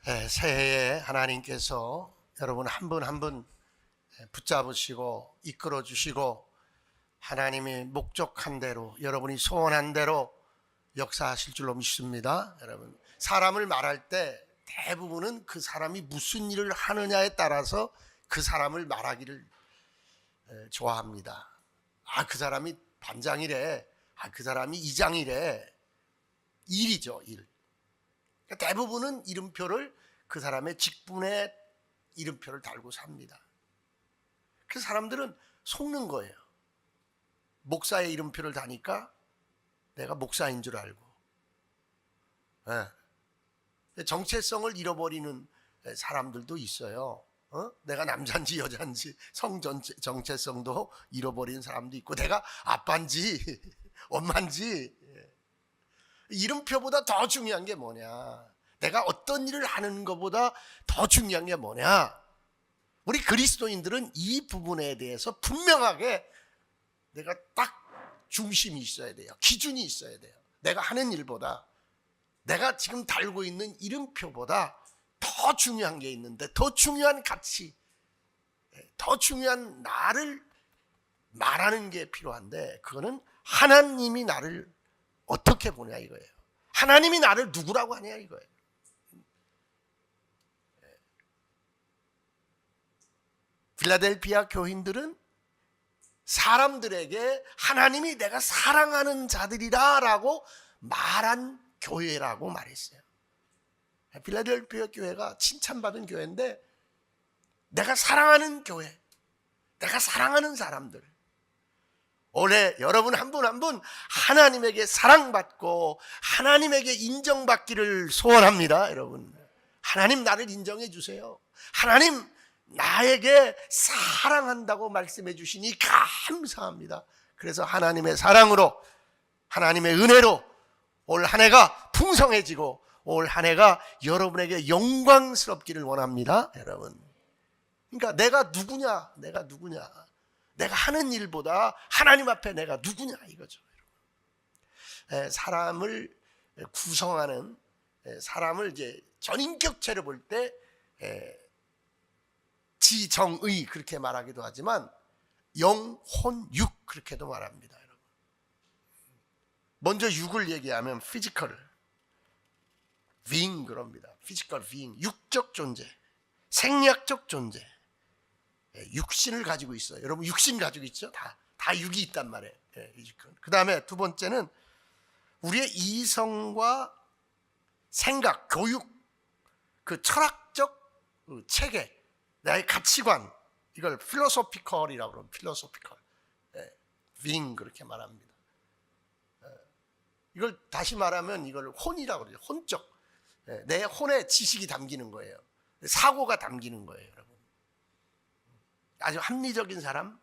새해에 하나님께서 여러분 한 분 한 분 붙잡으시고 이끌어 주시고 하나님이 목적한 대로 여러분이 소원한 대로 역사하실 줄로 믿습니다. 여러분, 사람을 말할 때 대부분은 그 사람이 무슨 일을 하느냐에 따라서 그 사람을 말하기를 좋아합니다. 그 사람이 반장이래, 그 사람이 이장이래. 일이죠, 일. 대부분은 이름표를 그 사람의 직분에 이름표를 달고 삽니다. 그 사람들은 속는 거예요. 목사의 이름표를 다니까 내가 목사인 줄 알고. 정체성을 잃어버리는 사람들도 있어요. 내가 남자인지 여자인지 성 정체성도 잃어버리는 사람도 있고, 내가 아빠인지 엄마인지. 이름표보다 더 중요한 게 뭐냐? 내가 어떤 일을 하는 것보다 더 중요한 게 뭐냐? 우리 그리스도인들은 이 부분에 대해서 분명하게 내가 딱 중심이 있어야 돼요. 기준이 있어야 돼요. 내가 하는 일보다, 내가 지금 달고 있는 이름표보다 더 중요한 게 있는데, 더 중요한 가치, 더 중요한 나를 말하는 게 필요한데, 그거는 하나님이 나를 어떻게 보냐 이거예요. 하나님이 나를 누구라고 하냐 이거예요. 필라델피아 교인들은 사람들에게 하나님이 내가 사랑하는 자들이다 라고 말한 교회라고 말했어요. 필라델피아 교회가 칭찬받은 교회인데, 내가 사랑하는 교회, 내가 사랑하는 사람들. 올해 여러분 한 분 한 분 하나님에게 사랑받고 하나님에게 인정받기를 소원합니다. 여러분, 하나님 나를 인정해 주세요. 하나님 나에게 사랑한다고 말씀해 주시니 감사합니다. 그래서 하나님의 사랑으로, 하나님의 은혜로 올 한 해가 풍성해지고 올 한 해가 여러분에게 영광스럽기를 원합니다. 여러분, 그러니까 내가 누구냐, 내가 하는 일보다 하나님 앞에 내가 누구냐 이거죠. 사람을 구성하는, 사람을 이제 전인격체를 볼 때 지정의 그렇게 말하기도 하지만 영혼육 그렇게도 말합니다. 여러분, 먼저 육을 얘기하면 피지컬 being 그럽니다. 피지컬 being, 육적 존재, 생략적 존재. 육신을 가지고 있어요. 여러분 육신 가지고 있죠? 다 육이 있단 말이에요. 그 다음에 두 번째는 우리의 이성과 생각, 교육, 그 철학적 체계, 나의 가치관, 이걸 필로소피컬이라고 그러면 필로소피컬, being 그렇게 말합니다. 이걸 다시 말하면 이걸 혼이라고 그러죠. 혼적, 내 혼에 지식이 담기는 거예요. 사고가 담기는 거예요. 여러분, 아주 합리적인 사람,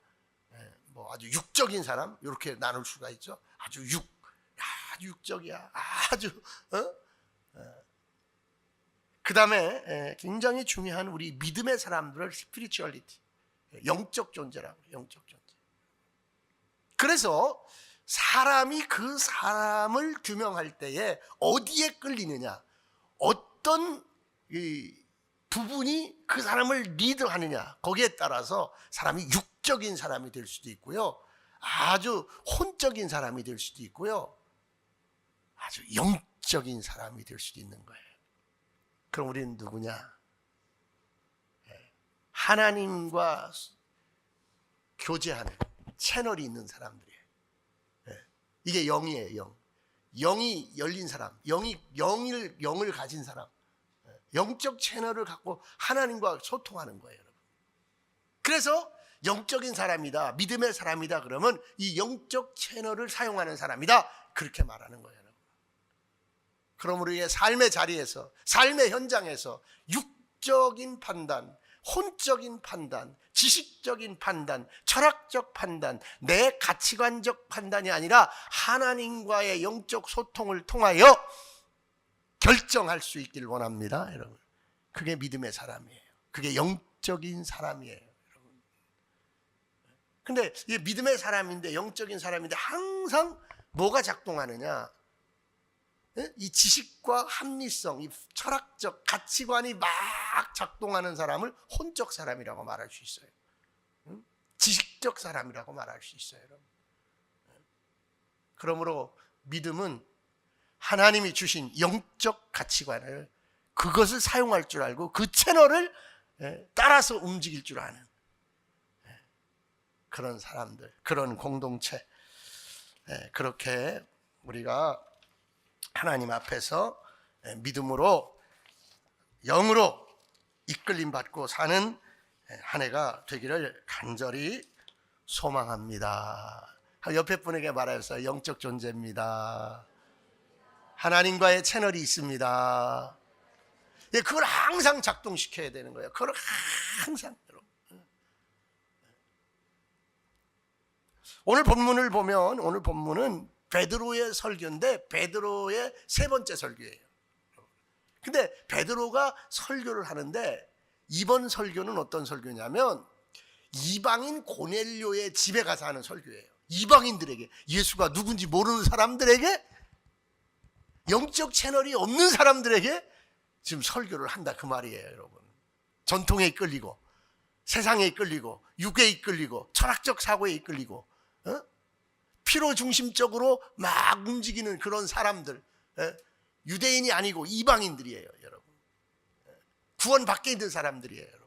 뭐 아주 육적인 사람, 이렇게 나눌 수가 있죠. 아주 육적이야. 아주 그 다음에 굉장히 중요한 우리 믿음의 사람들을 스피리추얼리티, 영적 존재라고, 영적 존재. 그래서 사람이 그 사람을 규명할 때에 어디에 끌리느냐, 어떤 부분이 그 사람을 리드하느냐, 거기에 따라서 사람이 육적인 사람이 될 수도 있고요, 아주 혼적인 사람이 될 수도 있고요, 아주 영적인 사람이 될 수도 있는 거예요. 그럼 우리는 누구냐? 하나님과 교제하는 채널이 있는 사람들이에요. 이게 영이에요. 영이 열린 사람, 영을 가진 사람, 영적 채널을 갖고 하나님과 소통하는 거예요. 여러분, 그래서 영적인 사람이다, 믿음의 사람이다 그러면 이 영적 채널을 사용하는 사람이다, 그렇게 말하는 거예요. 그러므로 우리의 삶의 자리에서, 삶의 현장에서 육적인 판단, 혼적인 판단, 지식적인 판단, 철학적 판단, 내 가치관적 판단이 아니라 하나님과의 영적 소통을 통하여 결정할 수 있기를 원합니다. 여러분, 그게 믿음의 사람이에요. 그게 영적인 사람이에요. 여러분, 근데 이게 믿음의 사람인데, 영적인 사람인데 항상 뭐가 작동하느냐? 이 지식과 합리성, 이 철학적 가치관이 막 작동하는 사람을 혼적 사람이라고 말할 수 있어요. 지식적 사람이라고 말할 수 있어요, 여러분. 그러므로 믿음은 하나님이 주신 영적 가치관을 그것을 사용할 줄 알고 그 채널을 따라서 움직일 줄 아는 그런 사람들, 그런 공동체, 그렇게 우리가 하나님 앞에서 믿음으로 영으로 이끌림 받고 사는 한 해가 되기를 간절히 소망합니다. 옆에 분에게 말해서 영적 존재입니다. 하나님과의 채널이 있습니다. 그걸 항상 작동시켜야 되는 거예요. 그걸 항상. 오늘 본문을 보면 오늘 본문은 베드로의 설교인데 베드로의 세 번째 설교예요. 근데 베드로가 설교를 하는데 이번 설교는 어떤 설교냐면 이방인 고넬료의 집에 가서 하는 설교예요. 이방인들에게, 예수가 누군지 모르는 사람들에게, 영적 채널이 없는 사람들에게 지금 설교를 한다 그 말이에요, 여러분. 전통에 이끌리고 세상에 이끌리고 육에 이끌리고 철학적 사고에 이끌리고 피로 중심적으로 막 움직이는 그런 사람들, 유대인이 아니고 이방인들이에요, 여러분. 구원 밖에 있는 사람들이에요, 여러분.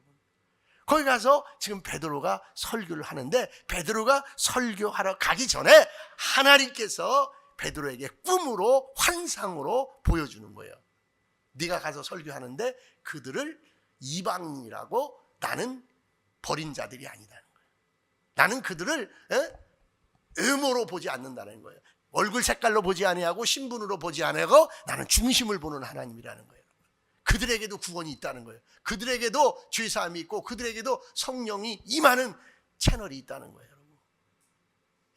거기 가서 지금 베드로가 설교를 하는데 베드로가 설교하러 가기 전에 하나님께서 베드로에게 꿈으로 환상으로 보여주는 거예요. 네가 가서 설교하는데 그들을 이방인이라고 나는 버린 자들이 아니다는 거예요. 나는 그들을 음모로 보지 않는다는 거예요. 얼굴 색깔로 보지 아니하고 신분으로 보지 아니하고 나는 중심을 보는 하나님이라는 거예요. 그들에게도 구원이 있다는 거예요. 그들에게도 죄사함이 있고 그들에게도 성령이 임하는 채널이 있다는 거예요, 여러분.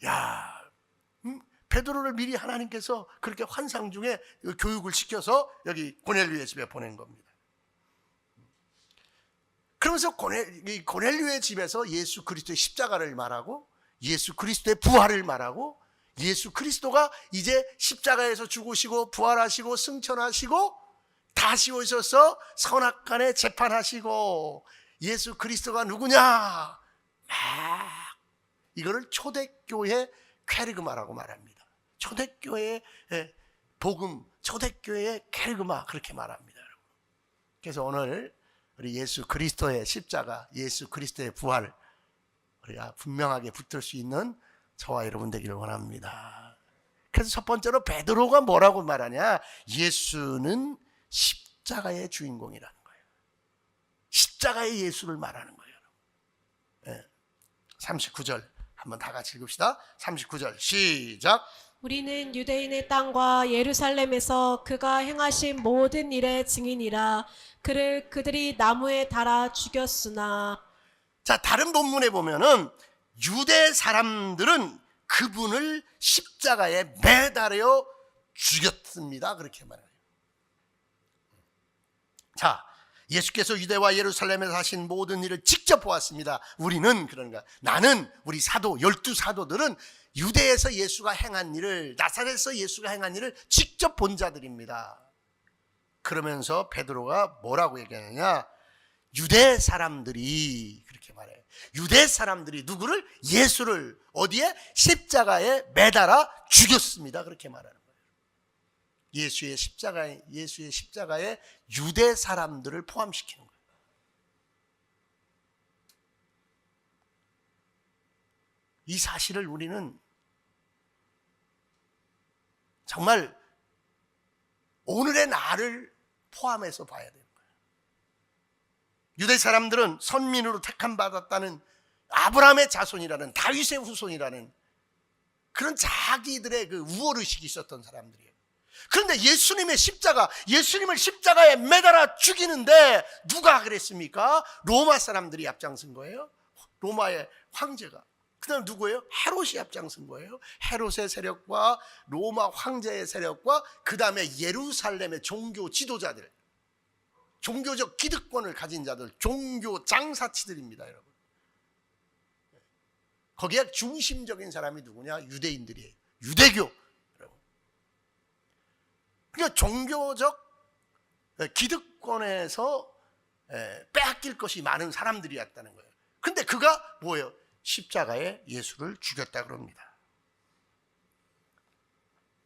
야, 베드로를 미리 하나님께서 그렇게 환상 중에 교육을 시켜서 여기 고넬료의 집에 보낸 겁니다. 그러면서 고넬료의 집에서 예수 그리스도의 십자가를 말하고 예수 그리스도의 부활을 말하고 예수 그리스도가 이제 십자가에서 죽으시고 부활하시고 승천하시고 다시 오셔서 선악간에 재판하시고 예수 그리스도가 누구냐 막 이거를 초대교회 퀘르그마라고 말합니다. 초대교회의 복음, 초대교회의 퀘르그마 그렇게 말합니다. 그래서 오늘 우리 예수 그리스도의 십자가, 예수 그리스도의 부활 우리가 분명하게 붙들 수 있는 저와 여러분 되기를 원합니다. 그래서 첫 번째로 베드로가 뭐라고 말하냐? 예수는 십자가의 주인공이라는 거예요. 십자가의 예수를 말하는 거예요. 39절 한번 다 같이 읽읍시다. 39절 시작. 우리는 유대인의 땅과 예루살렘에서 그가 행하신 모든 일의 증인이라. 그를 그들이 나무에 달아 죽였으나. 자, 다른 본문에 보면은 유대 사람들은 그분을 십자가에 매달려 죽였습니다. 그렇게 말해요. 자, 예수께서 유대와 예루살렘에서 하신 모든 일을 직접 보았습니다. 우리는 그런가? 나는 우리 사도 12사도들은 유대에서 예수가 행한 일을, 나사렛에서 예수가 행한 일을 직접 본 자들입니다. 그러면서 베드로가 뭐라고 얘기하느냐? 유대 사람들이 그렇게 말해요. 유대 사람들이 누구를? 예수를 어디에? 십자가에 매달아 죽였습니다. 그렇게 말하는 거예요. 예수의 십자가에 유대 사람들을 포함시키는 거예요. 이 사실을 우리는 정말 오늘의 나를 포함해서 봐야 돼요. 유대 사람들은 선민으로 택함 받았다는 아브라함의 자손이라는 다윗의 후손이라는 그런 자기들의 그 우월의식이 있었던 사람들이에요. 그런데 예수님을 십자가에 매달아 죽이는데 누가 그랬습니까? 로마 사람들이 앞장선 거예요. 로마의 황제가. 그 다음 누구예요? 헤롯이 앞장선 거예요. 헤롯의 세력과 로마 황제의 세력과 그 다음에 예루살렘의 종교 지도자들, 종교적 기득권을 가진 자들, 종교 장사치들입니다, 여러분. 거기에 중심적인 사람이 누구냐? 유대인들이에요. 유대교. 여러분. 그러니까 종교적 기득권에서 빼앗길 것이 많은 사람들이었다는 거예요. 근데 그가 뭐예요? 십자가에 예수를 죽였다 그럽니다.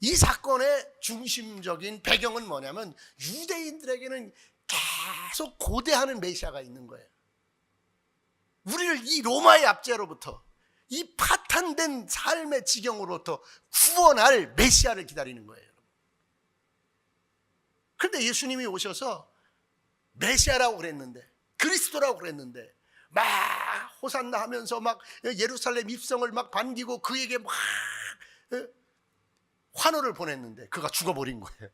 이 사건의 중심적인 배경은 뭐냐면 유대인들에게는 계속 고대하는 메시아가 있는 거예요. 우리를 이 로마의 압제로부터, 이 파탄된 삶의 지경으로부터 구원할 메시아를 기다리는 거예요. 그런데 예수님이 오셔서 메시아라고 그랬는데, 그리스도라고 그랬는데 막 호산나 하면서 막 예루살렘 입성을 막 반기고 그에게 막 환호를 보냈는데 그가 죽어버린 거예요.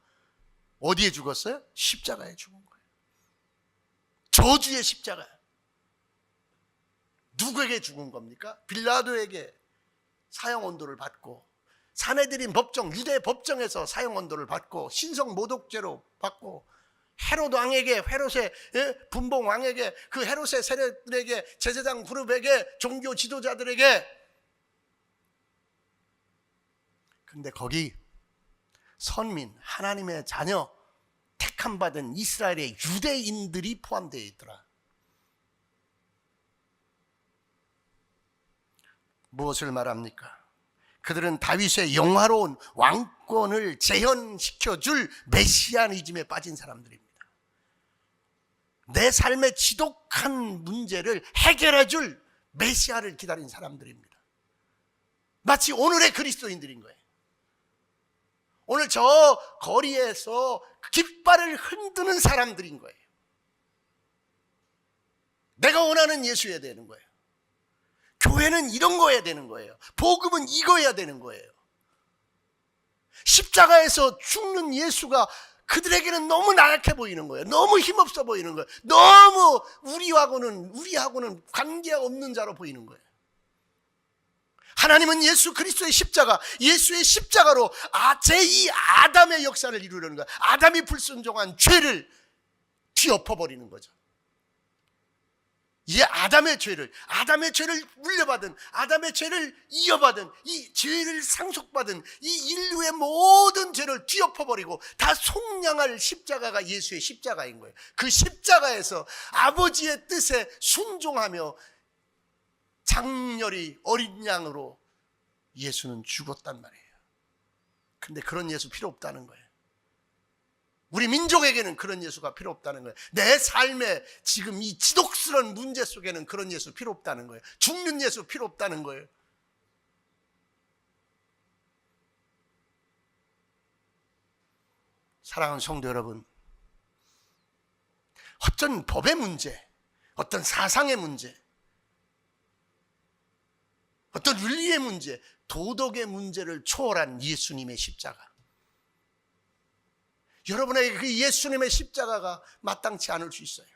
어디에 죽었어요? 십자가에 죽은 거예요. 저주의 십자가. 누구에게 죽은 겁니까? 빌라도에게 사형 언도를 받고, 사내들인 법정, 유대 법정에서 사형 언도를 받고, 신성 모독죄로 받고, 헤롯 왕에게, 헤롯의 분봉 왕에게, 그 헤롯의 세력들에게, 제사장 그룹에게, 종교 지도자들에게. 근데 거기 선민, 하나님의 자녀, 택함 받은 이스라엘의 유대인들이 포함되어 있더라. 무엇을 말합니까? 그들은 다윗의 영화로운 왕권을 재현시켜줄 메시아니즘에 빠진 사람들입니다. 내 삶의 지독한 문제를 해결해줄 메시아를 기다린 사람들입니다. 마치 오늘의 그리스도인들인 거예요. 오늘 저 거리에서 깃발을 흔드는 사람들인 거예요. 내가 원하는 예수여야 되는 거예요. 교회는 이런 거여야 되는 거예요. 복음은 이거여야 되는 거예요. 십자가에서 죽는 예수가 그들에게는 너무 나약해 보이는 거예요. 너무 힘없어 보이는 거예요. 너무 우리하고는 관계가 없는 자로 보이는 거예요. 하나님은 예수 그리스도의 십자가, 예수의 십자가로 제2 아담의 역사를 이루려는 거예요. 아담이 불순종한 죄를 뒤엎어버리는 거죠. 이 아담의 죄를 물려받은, 아담의 죄를 이어받은, 이 죄를 상속받은 이 인류의 모든 죄를 뒤엎어버리고 다 속량할 십자가가 예수의 십자가인 거예요. 그 십자가에서 아버지의 뜻에 순종하며 장렬히 어린 양으로 예수는 죽었단 말이에요. 근데 그런 예수 필요 없다는 거예요. 우리 민족에게는 그런 예수가 필요 없다는 거예요. 내 삶의 지금 이 지독스러운 문제 속에는 그런 예수 필요 없다는 거예요. 죽는 예수 필요 없다는 거예요. 사랑하는 성도 여러분, 어떤 법의 문제, 어떤 사상의 문제, 어떤 윤리의 문제, 도덕의 문제를 초월한 예수님의 십자가. 여러분에게 그 예수님의 십자가가 마땅치 않을 수 있어요.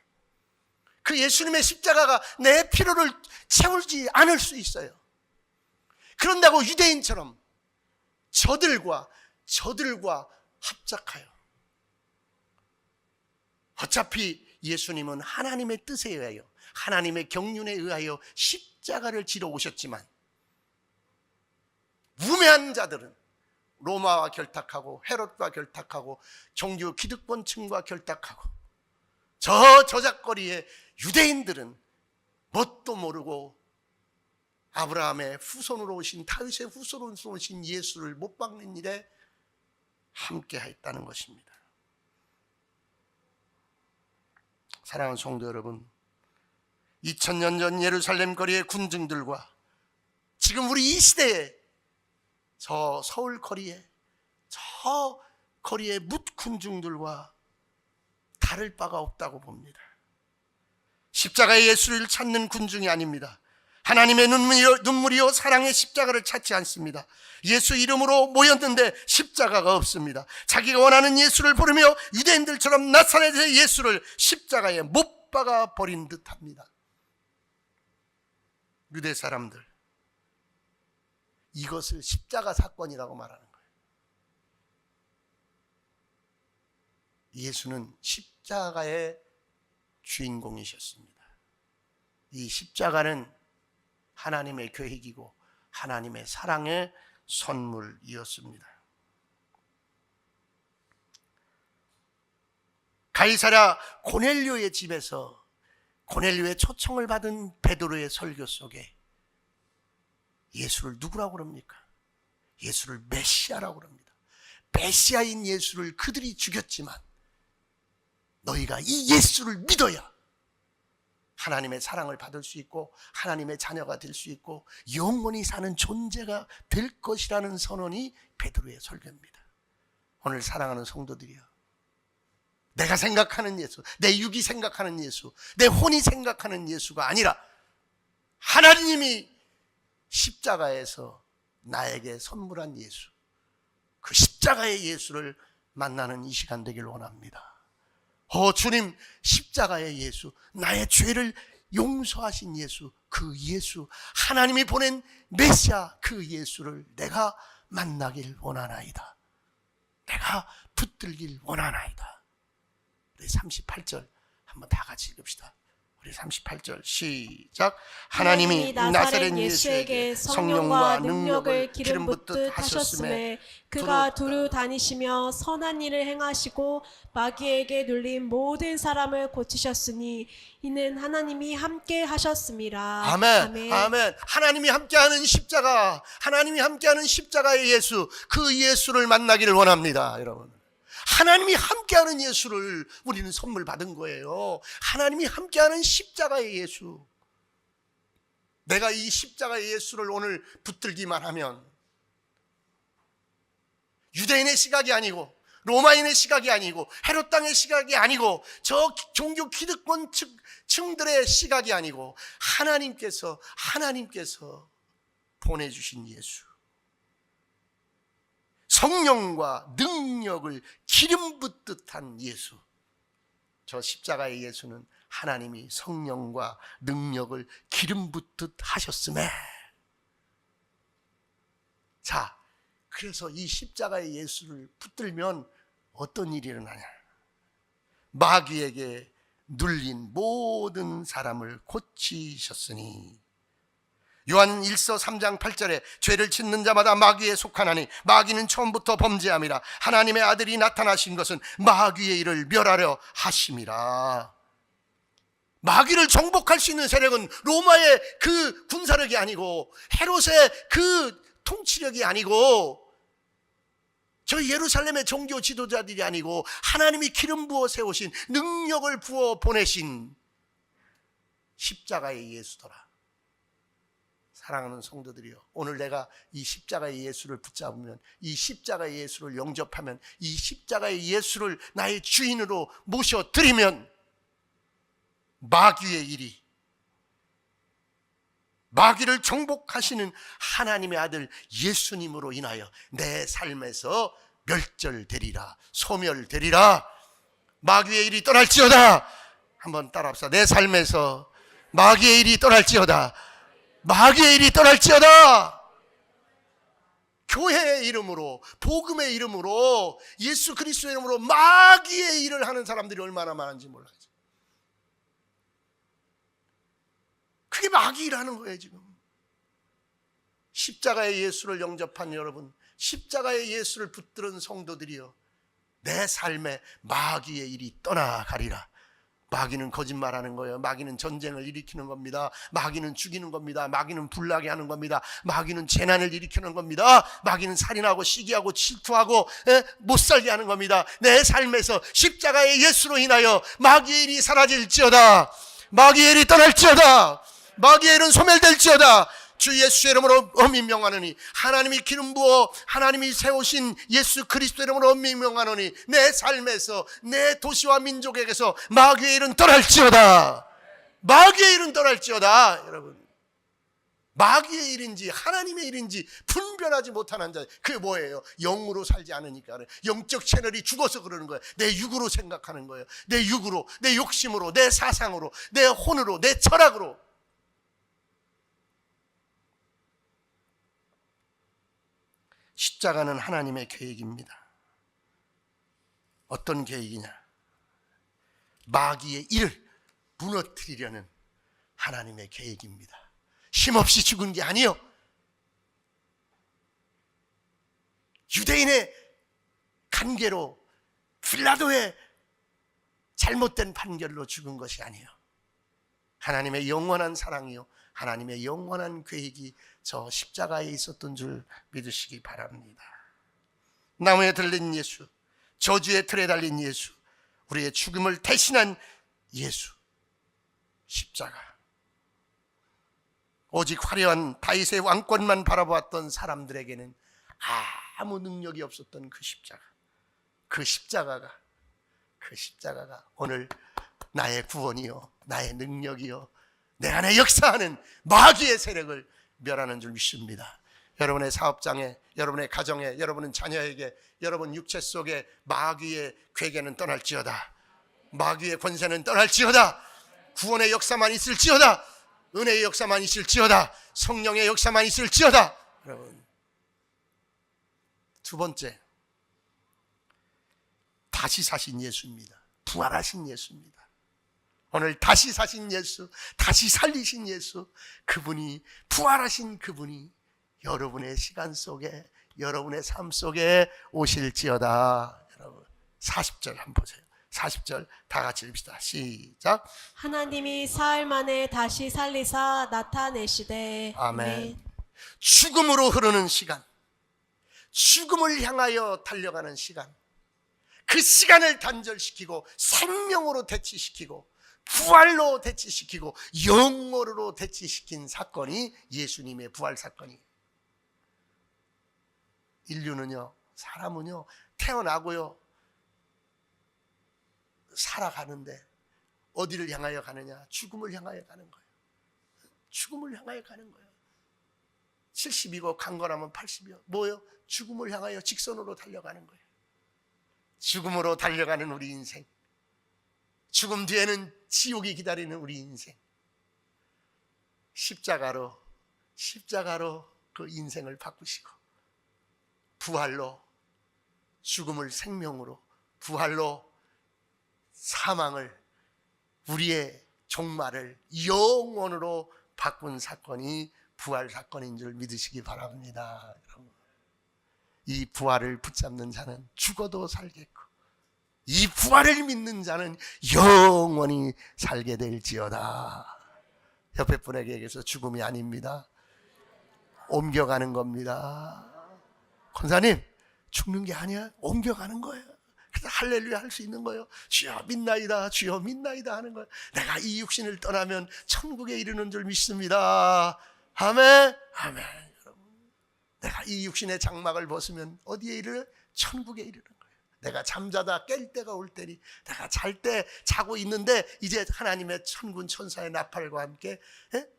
그 예수님의 십자가가 내 필요를 채우지 않을 수 있어요. 그런다고 유대인처럼 저들과 합작하여, 어차피 예수님은 하나님의 뜻에 의하여, 하나님의 경륜에 의하여 십자가를 지러 오셨지만 우매한 자들은 로마와 결탁하고 헤롯과 결탁하고 종교 기득권층과 결탁하고 저 저작거리의 유대인들은 뭣도 모르고 아브라함의 후손으로 오신, 다윗의 후손으로 오신 예수를 못 박는 일에 함께했다는 것입니다. 사랑하는 성도 여러분, 2000년 전 예루살렘 거리의 군중들과 지금 우리 이 시대에 저 서울 거리에, 저 거리의 뭇군중들과 다를 바가 없다고 봅니다. 십자가의 예수를 찾는 군중이 아닙니다. 하나님의 눈물이요 사랑의 십자가를 찾지 않습니다. 예수 이름으로 모였는데 십자가가 없습니다. 자기가 원하는 예수를 부르며 유대인들처럼 나사렛의 예수를 십자가에 못 박아 버린 듯합니다. 유대 사람들, 이것을 십자가 사건이라고 말하는 거예요. 예수는 십자가의 주인공이셨습니다. 이 십자가는 하나님의 계획이고 하나님의 사랑의 선물이었습니다. 가이사랴 고넬료의 집에서 고넬료의 초청을 받은 베드로의 설교 속에 예수를 누구라고 그럽니까? 예수를 메시아라고 그럽니다. 메시아인 예수를 그들이 죽였지만 너희가 이 예수를 믿어야 하나님의 사랑을 받을 수 있고 하나님의 자녀가 될 수 있고 영원히 사는 존재가 될 것이라는 선언이 베드로의 설교입니다. 오늘 사랑하는 성도들이여, 내가 생각하는 예수, 내 육이 생각하는 예수, 내 혼이 생각하는 예수가 아니라 하나님이 십자가에서 나에게 선물한 예수, 그 십자가의 예수를 만나는 이 시간 되길 원합니다. 주님, 십자가의 예수, 나의 죄를 용서하신 예수, 그 예수, 하나님이 보낸 메시아 그 예수를 내가 만나길 원하나이다. 내가 붙들길 원하나이다. 우리 38절 한번 다 같이 읽읍시다. 우리 38절 시작. 하나님이 나사렛 예수에게 성령과 능력을 기름 붓듯 하셨음에 그가 두루 다니시며 선한 일을 행하시고 마귀에게 눌린 모든 사람을 고치셨으니 이는 하나님이 함께 하셨음이라. 아멘. 아멘. 하나님이 함께하는 십자가, 하나님이 함께하는 십자가의 예수, 그 예수를 만나기를 원합니다. 여러분, 하나님이 함께하는 예수를 우리는 선물 받은 거예요. 하나님이 함께하는 십자가의 예수. 내가 이 십자가의 예수를 오늘 붙들기만 하면 유대인의 시각이 아니고 로마인의 시각이 아니고 헤롯 땅의 시각이 아니고 저 종교 기득권 층들의 시각이 아니고 하나님께서 보내주신 예수, 성령과 능력을 기름 붓듯한 예수, 저 십자가의 예수는 하나님이 성령과 능력을 기름 붓듯 하셨음에, 자, 그래서 이 십자가의 예수를 붙들면 어떤 일이 일어나냐? 마귀에게 눌린 모든 사람을 고치셨으니. 요한 1서 3장 8절에 죄를 짓는 자마다 마귀에 속하나니 마귀는 처음부터 범죄함이라. 하나님의 아들이 나타나신 것은 마귀의 일을 멸하려 하심이라. 마귀를 정복할 수 있는 세력은 로마의 그 군사력이 아니고 헤롯의 그 통치력이 아니고 저 예루살렘의 종교 지도자들이 아니고 하나님이 기름 부어 세우신, 능력을 부어 보내신 십자가의 예수더라. 사랑하는 성도들이여, 오늘 내가 이 십자가의 예수를 붙잡으면, 이 십자가의 예수를 영접하면, 이 십자가의 예수를 나의 주인으로 모셔드리면 마귀의 일이, 마귀를 정복하시는 하나님의 아들 예수님으로 인하여 내 삶에서 멸절되리라, 소멸되리라. 마귀의 일이 떠날지어다. 한번 따라합시다. 내 삶에서 마귀의 일이 떠날지어다. 마귀의 일이 떠날지어다. 교회의 이름으로, 복음의 이름으로, 예수 그리스도의 이름으로 마귀의 일을 하는 사람들이 얼마나 많은지 몰라요. 그게 마귀 일하는 거예요. 지금 십자가의 예수를 영접한 여러분, 십자가의 예수를 붙들은 성도들이여, 내 삶에 마귀의 일이 떠나가리라. 마귀는 거짓말하는 거예요. 마귀는 전쟁을 일으키는 겁니다. 마귀는 죽이는 겁니다. 마귀는 불나게 하는 겁니다. 마귀는 재난을 일으키는 겁니다. 마귀는 살인하고 시기하고 질투하고 못살게 하는 겁니다. 내 삶에서 십자가의 예수로 인하여 마귀의 일이 사라질지어다. 마귀의 일이 떠날지어다. 마귀의 일은 소멸될지어다. 주 예수의 이름으로 엄히 명하노니, 하나님이 기름 부어 하나님이 세우신 예수 그리스도 이름으로 엄히 명하노니, 내 삶에서, 내 도시와 민족에게서 마귀의 일은 떠날지어다. 마귀의 일은 떠날지어다. 여러분, 마귀의 일인지 하나님의 일인지 분별하지 못하는 자, 그게 뭐예요? 영으로 살지 않으니까. 영적 채널이 죽어서 그러는 거예요. 내 육으로 생각하는 거예요. 내 육으로, 내 욕심으로, 내 사상으로, 내 혼으로, 내 철학으로. 십자가는 하나님의 계획입니다. 어떤 계획이냐? 마귀의 일을 무너뜨리려는 하나님의 계획입니다. 힘없이 죽은 게 아니요, 유대인의 간계로, 빌라도의 잘못된 판결로 죽은 것이 아니에요. 하나님의 영원한 사랑이요, 하나님의 영원한 계획이 저 십자가에 있었던 줄 믿으시기 바랍니다. 나무에 달린 예수, 저주의 틀에 달린 예수, 우리의 죽음을 대신한 예수, 십자가. 오직 화려한 다윗의 왕권만 바라보았던 사람들에게는 아무 능력이 없었던 그 십자가, 그 십자가가 오늘 나의 구원이요, 나의 능력이요, 내 안에 역사하는 마귀의 세력을 멸하는 줄 믿습니다. 여러분의 사업장에, 여러분의 가정에, 여러분의 자녀에게, 여러분 육체 속에 마귀의 괴계는 떠날지어다. 마귀의 권세는 떠날지어다. 구원의 역사만 있을지어다. 은혜의 역사만 있을지어다. 성령의 역사만 있을지어다. 여러분, 두 번째, 다시 사신 예수입니다. 부활하신 예수입니다. 오늘 다시 사신 예수, 다시 살리신 예수, 그분이, 부활하신 그분이 여러분의 시간 속에, 여러분의 삶 속에 오실지어다. 여러분, 40절 한번 보세요. 40절 다 같이 읽읍시다. 시작. 하나님이 사흘 만에 다시 살리사 나타내시되. 아멘. 죽음으로 흐르는 시간, 죽음을 향하여 달려가는 시간, 그 시간을 단절시키고 생명으로 대치시키고 부활로 대치시키고 영원으로 대치시킨 사건이 예수님의 부활 사건이에요. 인류는요, 사람은요, 태어나고요 살아가는데 어디를 향하여 가느냐? 죽음을 향하여 가는 거예요. 죽음을 향하여 가는 거예요. 70이고 강건하면 80이요. 뭐예요? 죽음을 향하여 직선으로 달려가는 거예요. 죽음으로 달려가는 우리 인생, 죽음 뒤에는 지옥이 기다리는 우리 인생, 십자가로 그 인생을 바꾸시고 부활로 죽음을 생명으로, 부활로 사망을, 우리의 종말을 영원으로 바꾼 사건이 부활 사건인 줄 믿으시기 바랍니다. 여러분, 이 부활을 붙잡는 자는 죽어도 살겠고, 이 부활을 믿는 자는 영원히 살게 될지어다. 옆에 분에게 얘기해서 죽음이 아닙니다. 옮겨가는 겁니다. 권사님, 죽는 게 아니야. 옮겨가는 거예요. 그래서 할렐루야 할 수 있는 거예요. 주여 믿나이다, 주여 믿나이다 하는 거예요. 내가 이 육신을 떠나면 천국에 이르는 줄 믿습니다. 아멘, 아멘. 여러분, 내가 이 육신의 장막을 벗으면 어디에 이르러? 천국에 이르는 거예요. 내가 잠자다 깰 때가 올 때니, 내가 잘 때 자고 있는데 이제 하나님의 천군 천사의 나팔과 함께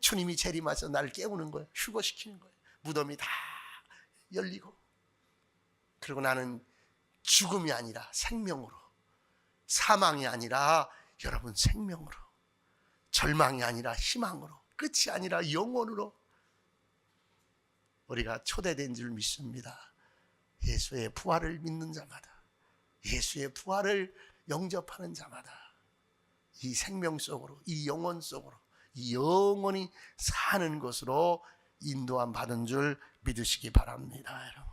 주님이 재림하셔서 나를 깨우는 거예요. 휴거시키는 거예요. 무덤이 다 열리고, 그리고 나는 죽음이 아니라 생명으로, 사망이 아니라 여러분 생명으로, 절망이 아니라 희망으로, 끝이 아니라 영원으로 우리가 초대된 줄 믿습니다. 예수의 부활을 믿는 자마다, 예수의 부활을 영접하는 자마다 이 생명 속으로, 이 영혼 속으로, 이 영원히 사는 것으로 인도함 받은 줄 믿으시기 바랍니다. 여러분,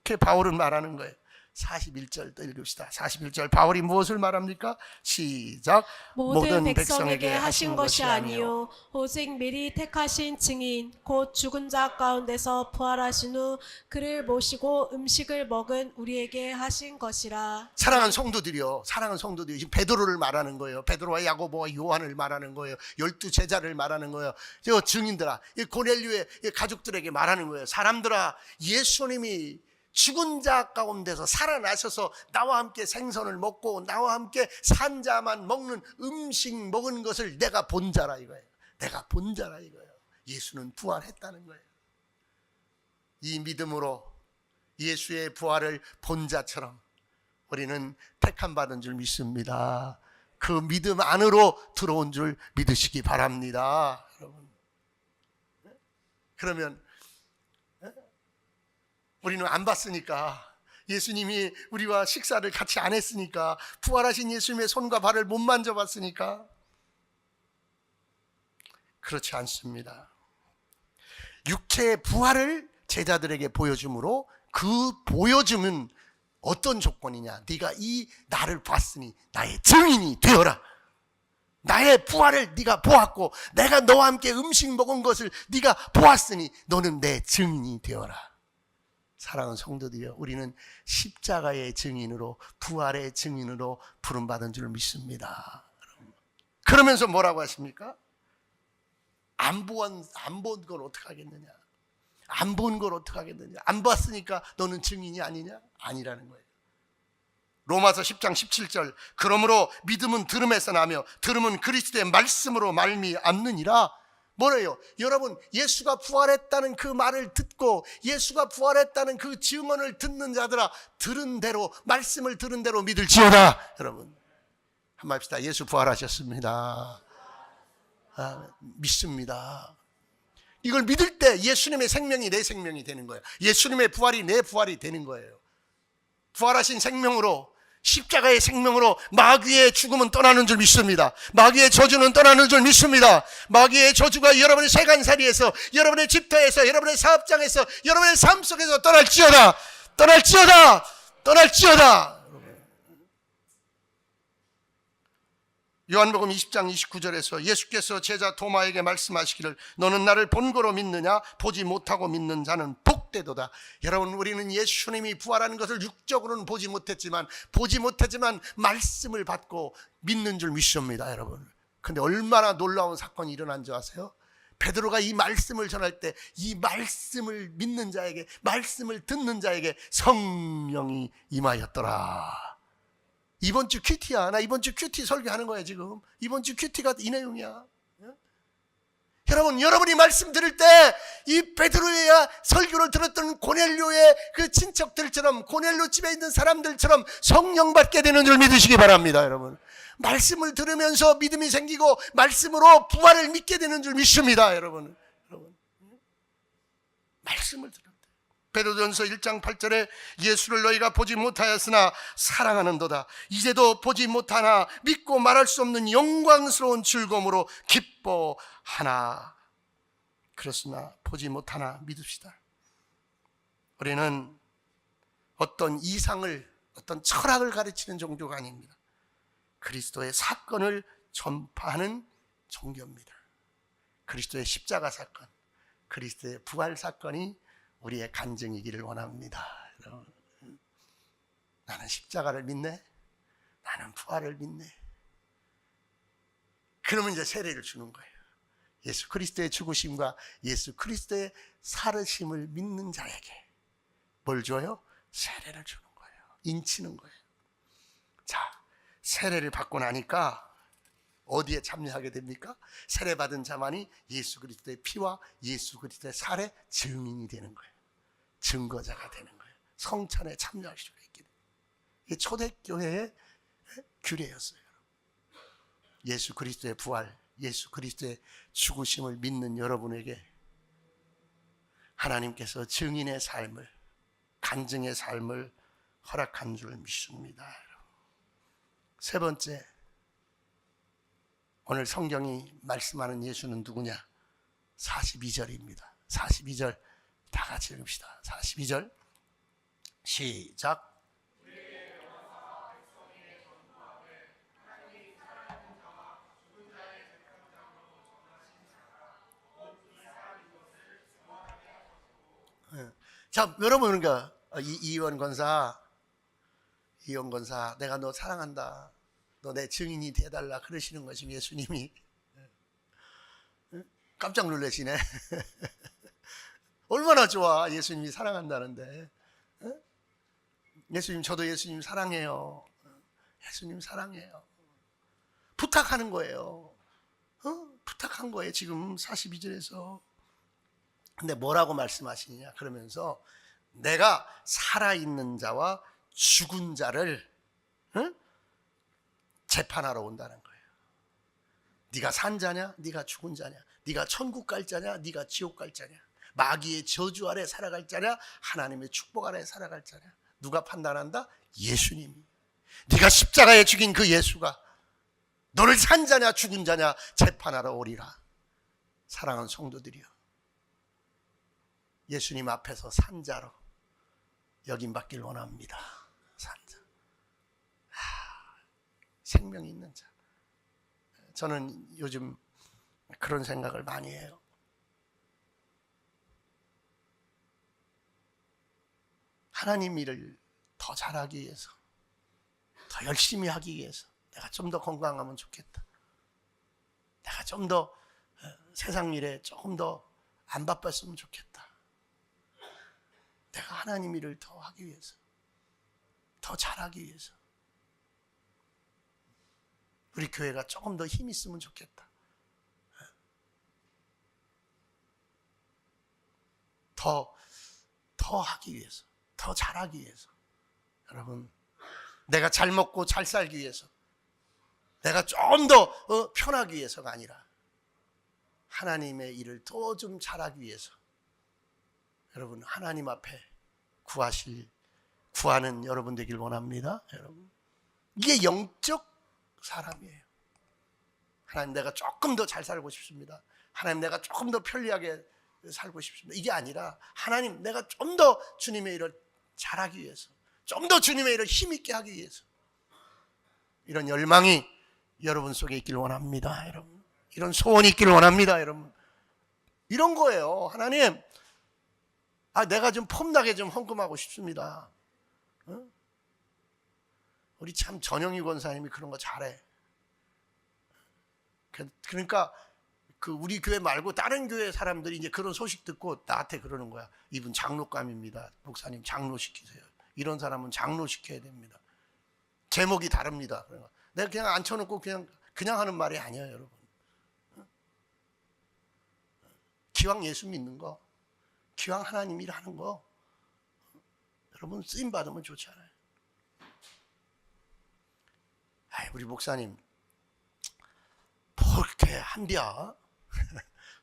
그게 바울은 말하는 거예요. 41절 또 읽읍시다. 41절 바울이 무엇을 말합니까? 시작. 모든 백성에게 하신 것이 아니요 오직 미리 택하신 증인 곧 죽은 자 가운데서 부활하신 후 그를 모시고 음식을 먹은 우리에게 하신 것이라. 사랑하는 성도들이요, 사랑하는 성도들이 지금 베드로를 말하는 거예요. 베드로와 야고보와 요한을 말하는 거예요. 12제자를 말하는 거예요. 저 증인들아, 이 고넬료의 가족들에게 말하는 거예요. 사람들아, 예수님이 죽은 자 가운데서 살아나셔서 나와 함께 생선을 먹고 나와 함께 산 자만 먹는 음식 먹은 것을 내가 본 자라 이거예요. 내가 본 자라 이거예요. 예수는 부활했다는 거예요. 이 믿음으로 예수의 부활을 본 자처럼 우리는 택함 받은 줄 믿습니다. 그 믿음 안으로 들어온 줄 믿으시기 바랍니다. 여러분, 그러면 우리는 안 봤으니까, 예수님이 우리와 식사를 같이 안 했으니까, 부활하신 예수님의 손과 발을 못 만져봤으니까, 그렇지 않습니다. 육체의 부활을 제자들에게 보여줌으로 그 보여줌은 어떤 조건이냐? 네가 이 나를 봤으니 나의 증인이 되어라. 나의 부활을 네가 보았고 내가 너와 함께 음식 먹은 것을 네가 보았으니 너는 내 증인이 되어라. 사랑하는 성도들이여, 우리는 십자가의 증인으로, 부활의 증인으로 부름받은 줄 믿습니다. 그러면서 뭐라고 하십니까? 안 본 걸 어떻게 하겠느냐? 안 본 걸 어떻게 하겠느냐? 안 봤으니까 너는 증인이 아니냐? 아니라는 거예요. 로마서 10장 17절, 그러므로 믿음은 들음에서 나며 들음은 그리스도의 말씀으로 말미암느니라. 뭐래요? 여러분, 예수가 부활했다는 그 말을 듣고 예수가 부활했다는 그 증언을 듣는 자들아, 들은 대로, 말씀을 들은 대로 믿을지어다. 여러분 한번 합시다. 예수 부활하셨습니다. 믿습니다. 이걸 믿을 때 예수님의 생명이 내 생명이 되는 거예요. 예수님의 부활이 내 부활이 되는 거예요. 부활하신 생명으로, 십자가의 생명으로 마귀의 죽음은 떠나는 줄 믿습니다. 마귀의 저주는 떠나는 줄 믿습니다. 마귀의 저주가 여러분의 세간살이에서, 여러분의 집터에서, 여러분의 사업장에서, 여러분의 삶 속에서 떠날지어다. 떠날지어다. 떠날지어다. 요한복음 20장 29절에서 예수께서 제자 도마에게 말씀하시기를 너는 나를 본 거로 믿느냐? 보지 못하고 믿는 자는 복되도다. 여러분, 우리는 예수님이 부활하는 것을 육적으로는 보지 못했지만 말씀을 받고 믿는 줄 믿습니다. 여러분, 근데 얼마나 놀라운 사건이 일어난 줄 아세요? 베드로가 이 말씀을 전할 때 이 말씀을 믿는 자에게, 말씀을 듣는 자에게 성령이 임하였더라. 이번 주 큐티야. 나 이번 주 큐티 설교하는 거야 지금. 이번 주 큐티가 이 내용이야. 여러분, 여러분이 말씀 들을 때 이 베드로의 설교를 들었던 고넬료의 그 친척들처럼, 고넬료 집에 있는 사람들처럼 성령 받게 되는 줄 믿으시기 바랍니다. 여러분, 말씀을 들으면서 믿음이 생기고 말씀으로 부활을 믿게 되는 줄 믿습니다. 여러분, 말씀을 들을 때 베드로전서 1장 8절에 예수를 너희가 보지 못하였으나 사랑하는도다. 이제도 보지 못하나 믿고 말할 수 없는 영광스러운 즐거움으로 기뻐하나. 그렇으나 보지 못하나 믿읍시다. 우리는 어떤 이상을, 어떤 철학을 가르치는 종교가 아닙니다. 그리스도의 사건을 전파하는 종교입니다. 그리스도의 십자가 사건, 그리스도의 부활 사건이 우리의 간증이기를 원합니다. 나는 십자가를 믿네. 나는 부활을 믿네. 그러면 이제 세례를 주는 거예요. 예수 그리스도의 죽으심과 예수 그리스도의 살으심을 믿는 자에게 뭘 줘요? 세례를 주는 거예요. 인치는 거예요. 자, 세례를 받고 나니까 어디에 참여하게 됩니까? 세례받은 자만이 예수 그리스도의 피와 예수 그리스도의 살의 증인이 되는 거예요. 증거자가 되는 거예요. 성찬에 참여할 수가 있게 돼요. 이게 초대교회의 규례였어요. 예수 그리스도의 부활, 예수 그리스도의 죽으심을 믿는 여러분에게 하나님께서 증인의 삶을, 간증의 삶을 허락한 줄 믿습니다. 세 번째, 오늘 성경이 말씀하는 예수는 누구냐? 42절입니다. 42절 다 같이 읽읍시다. 42절 시작. 자, 여러분, 그러니까 이원 권사, 내가 너 사랑한다. 너 내 증인이 돼달라 그러시는 것이 예수님이. 깜짝 놀라시네. 얼마나 좋아, 예수님이 사랑한다는데. 예수님, 저도 예수님 사랑해요. 예수님 사랑해요. 부탁하는 거예요. 부탁한 거예요. 지금 42절에서. 근데 뭐라고 말씀하시느냐? 그러면서 내가 살아있는 자와 죽은 자를 재판하러 온다는 거예요. 네가 산 자냐? 네가 죽은 자냐? 네가 천국 갈 자냐? 네가 지옥 갈 자냐? 마귀의 저주 아래 살아갈 자냐? 하나님의 축복 아래 살아갈 자냐? 누가 판단한다? 예수님이. 네가 십자가에 죽인 그 예수가 너를 산 자냐 죽은 자냐 재판하러 오리라. 사랑하는 성도들이여, 예수님 앞에서 산 자로 여김받길 원합니다. 생명이 있는 자. 저는 요즘 그런 생각을 많이 해요. 하나님 일을 더 잘하기 위해서, 더 열심히 하기 위해서 내가 좀 더 건강하면 좋겠다. 내가 좀 더 세상 일에 조금 더 안 바빴으면 좋겠다. 내가 하나님 일을 더 하기 위해서, 더 잘하기 위해서 우리 교회가 조금 더 힘 있으면 좋겠다. 더 하기 위해서, 더 잘하기 위해서. 여러분, 내가 잘 먹고 잘 살기 위해서, 내가 좀 더 편하기 위해서가 아니라 하나님의 일을 더 좀 잘하기 위해서 여러분 하나님 앞에 구하는 여러분 되길 원합니다. 여러분, 이게 영적 사람이에요. 하나님, 내가 조금 더 잘 살고 싶습니다. 하나님, 내가 조금 더 편리하게 살고 싶습니다. 이게 아니라 하나님, 내가 좀 더 주님의 일을 잘하기 위해서, 좀 더 주님의 일을 힘있게 하기 위해서, 이런 열망이 여러분 속에 있길 원합니다. 여러분, 이런 소원이 있길 원합니다. 여러분, 이런 거예요. 하나님, 내가 좀 폼나게 좀 헌금하고 싶습니다. 우리 참 전영희 권사님이 그런 거 잘해. 그러니까 우리 교회 말고 다른 교회 사람들이 이제 그런 소식 듣고 나한테 그러는 거야. 이분 장로감입니다. 목사님 장로시키세요. 이런 사람은 장로시켜야 됩니다. 제목이 다릅니다. 내가 그냥 앉혀놓고 그냥 하는 말이 아니에요, 여러분. 기왕 예수 믿는 거, 기왕 하나님 일 하는 거, 여러분 쓰임 받으면 좋잖아요. 우리 목사님 뭐 이렇게 한디야?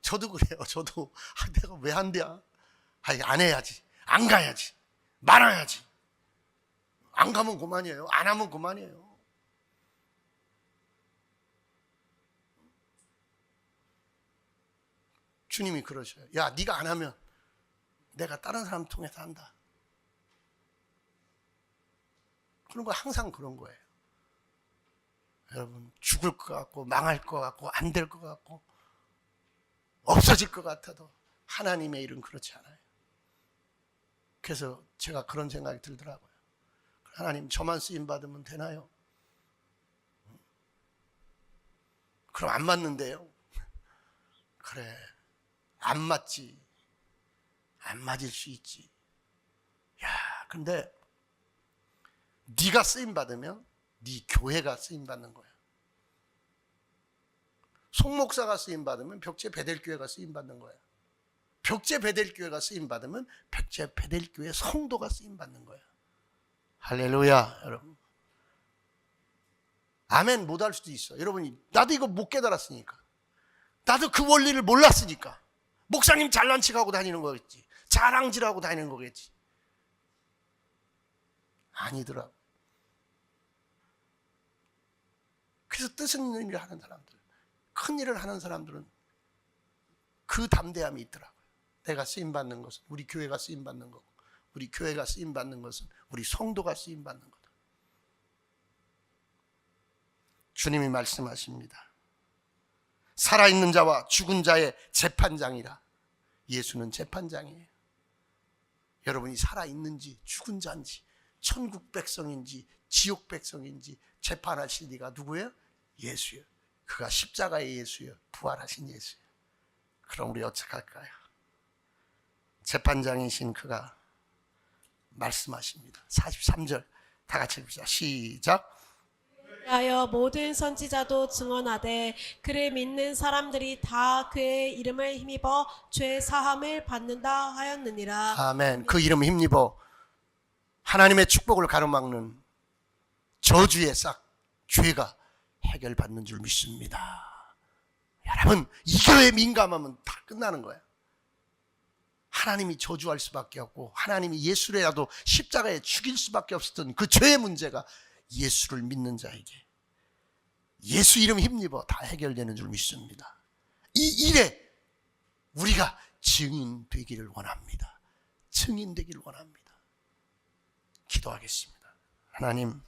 저도 그래요. 저도 내가 왜 한디야? 안 해야지, 안 가야지, 말아야지. 안 가면 그만이에요. 안 하면 그만이에요. 주님이 그러셔요. 야, 네가 안 하면 내가 다른 사람 통해서 한다. 그런 거 항상 그런 거예요. 여러분, 죽을 것 같고 망할 것 같고 안 될 것 같고 없어질 것 같아도 하나님의 일은 그렇지 않아요. 그래서 제가 그런 생각이 들더라고요. 하나님, 저만 쓰임 받으면 되나요? 그럼 안 맞는데요? 그래, 안 맞지. 안 맞을 수 있지. 야, 근데 네가 쓰임 받으면 네 교회가 쓰임 받는 거야. 송 목사가 쓰임 받으면 벽제 베델교회가 쓰임 받는 거야. 벽제 베델교회가 쓰임 받으면 벽제 베델교회 성도가 쓰임 받는 거야. 할렐루야, 여러분. 아멘 못 할 수도 있어. 여러분이, 나도 이거 못 깨달았으니까, 나도 그 원리를 몰랐으니까 목사님 잘난 척하고 다니는 거겠지, 자랑질하고 다니는 거겠지. 아니더라고. 그래서 뜻 있는 일을 하는 사람들, 큰 일을 하는 사람들은 그 담대함이 있더라고요. 내가 쓰임받는 것은 우리 교회가 쓰임받는 거고, 우리 교회가 쓰임받는 것은 우리 성도가 쓰임받는 거다. 주님이 말씀하십니다. 살아있는 자와 죽은 자의 재판장이라. 예수는 재판장이에요. 여러분이 살아있는지 죽은 자인지 천국 백성인지 지옥 백성인지 재판하실 이가 누구예요? 예수예요. 그가 십자가의 예수예요. 부활하신 예수예요. 그럼 우리 어떡할까요? 재판장이신 그가 말씀하십니다. 43절 다 같이 읽읍시다. 시작. 하여 모든 선지자도 증언하되 그를 믿는 사람들이 다 그의 이름을 힘입어 죄 사함을 받는다 하였느니라. 아멘. 그 이름 힘입어 하나님의 축복을 가로막는 저주의 싹 죄가 해결받는 줄 믿습니다. 여러분, 이 교회에 민감하면 다 끝나는 거예요. 하나님이 저주할 수밖에 없고 하나님이 예수라도 십자가에 죽일 수밖에 없었던 그 죄의 문제가 예수를 믿는 자에게 예수 이름 힘입어 다 해결되는 줄 믿습니다. 이 일에 우리가 증인 되기를 원합니다. 증인 되기를 원합니다. 기도하겠습니다. 하나님,